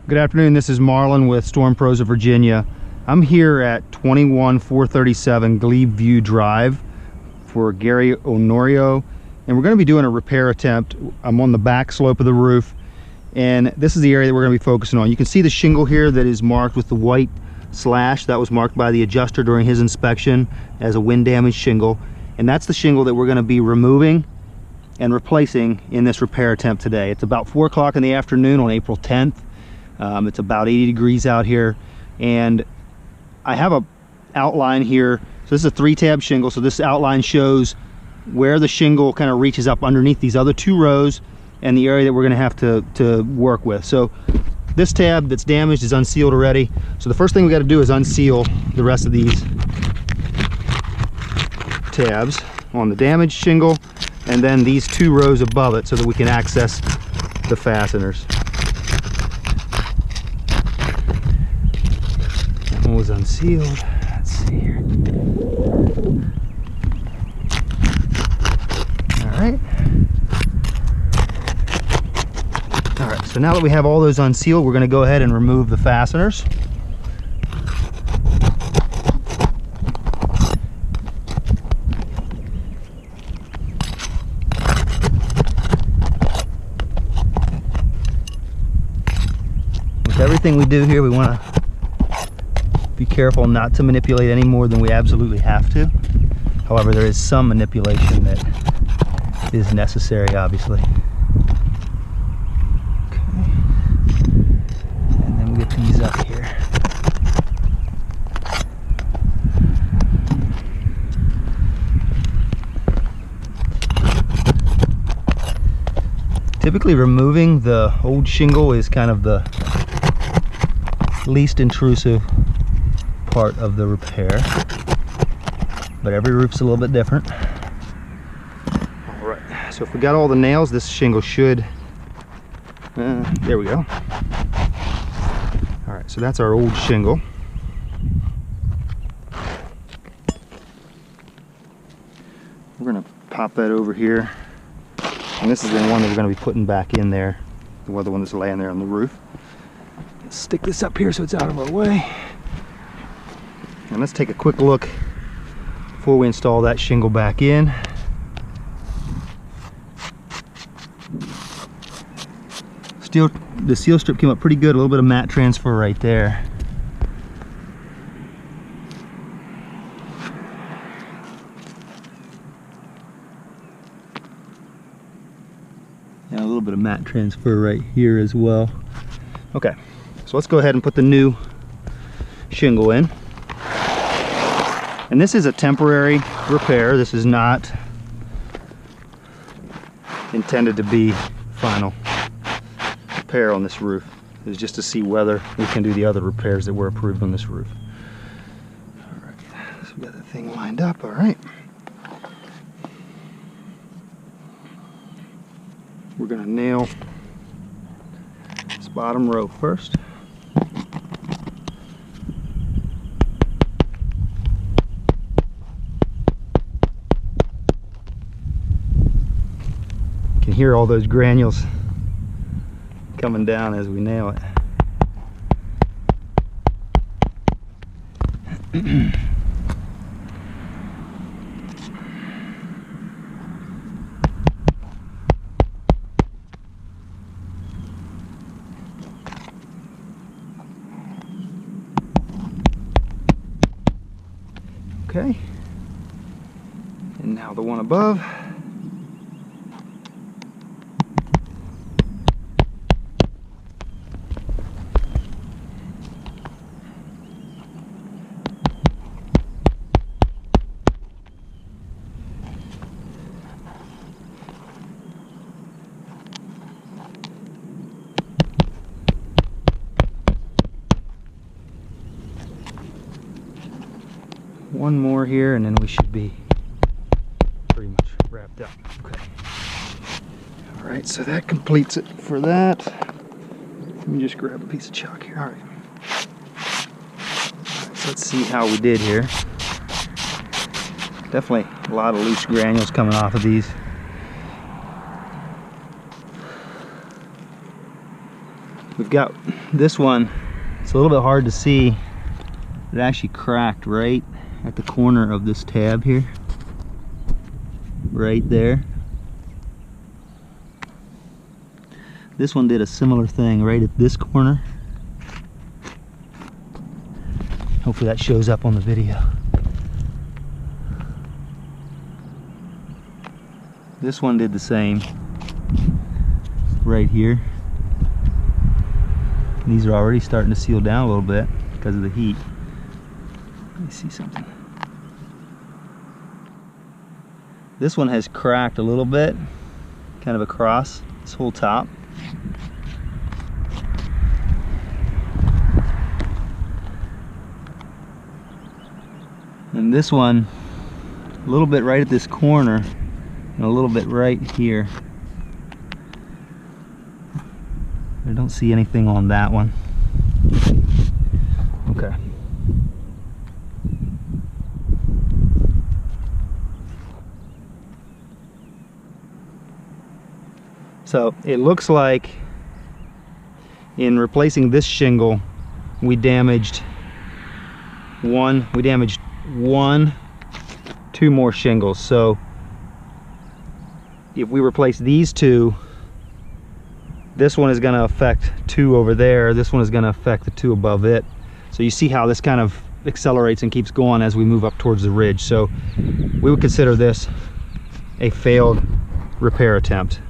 Good afternoon, this is Marlon with Storm Pros of Virginia. I'm here at 21437 Glebe View Drive for Gary Onorio, and we're going to be doing a repair attempt. I'm on the back slope of the roof, and this is the area that we're going to be focusing on. You can see the shingle here that is marked with the white slash. That was marked by the adjuster during his inspection as a wind damaged shingle, and that's the shingle that we're going to be removing and replacing in this repair attempt today. It's about 4 o'clock in the afternoon on April 10th. It's about 80 degrees out here, and I have a outline here. So this is a 3-tab shingle, so this outline shows where the shingle kind of reaches up underneath these other 2 rows and the area that we're going to have to work with. So this tab that's damaged is unsealed already, so the first thing we got to do is unseal the rest of these tabs on the damaged shingle, and then these 2 rows above it so that we can access the fasteners. Was unsealed. Let's see here. Alright, so now that we have all those unsealed, we're going to go ahead and remove the fasteners. With everything we do here, we want to be careful not to manipulate any more than we absolutely have to. However, there is some manipulation that is necessary, obviously. Okay. And then we get these up here. Typically, removing the old shingle is kind of the least intrusive part of the repair, but every roof's a little bit different. All right, so if we got all the nails, this shingle should, there we go. All right, so that's our old shingle. We're gonna pop that over here, and this is the one that we're gonna be putting back in there, the other one that's laying there on the roof. Let's stick this up here so it's out of our way. And let's take a quick look before we install that shingle back in. The seal strip came up pretty good, a little bit of matte transfer right there. And a little bit of matte transfer right here as well. Okay, so let's go ahead and put the new shingle in. And this is a temporary repair. This is not intended to be final repair on this roof. It's just to see whether we can do the other repairs that were approved on this roof. All right, so we got that thing lined up. All right. We're gonna nail this bottom row first. Can hear all those granules coming down as we nail it. Okay, and now the one above. One more here, and then we should be pretty much wrapped up. Okay. All right, so that completes it for that. Let me just grab a piece of chalk here. All right. So let's see how we did here. Definitely a lot of loose granules coming off of these. We've got this one, it's a little bit hard to see. It actually cracked right at the corner of this tab here. Right there. This one did a similar thing right at this corner. Hopefully that shows up on the video. This one did the same right here. These are already starting to seal down a little bit because of the heat. Let me see something. This one has cracked a little bit, kind of across this whole top. And this one, a little bit right at this corner, and a little bit right here. I don't see anything on that one. Okay. So it looks like in replacing this shingle, we damaged two more shingles. So if we replace these two, this one is going to affect two over there. This one is going to affect the two above it. So you see how this kind of accelerates and keeps going as we move up towards the ridge. So we would consider this a failed repair attempt.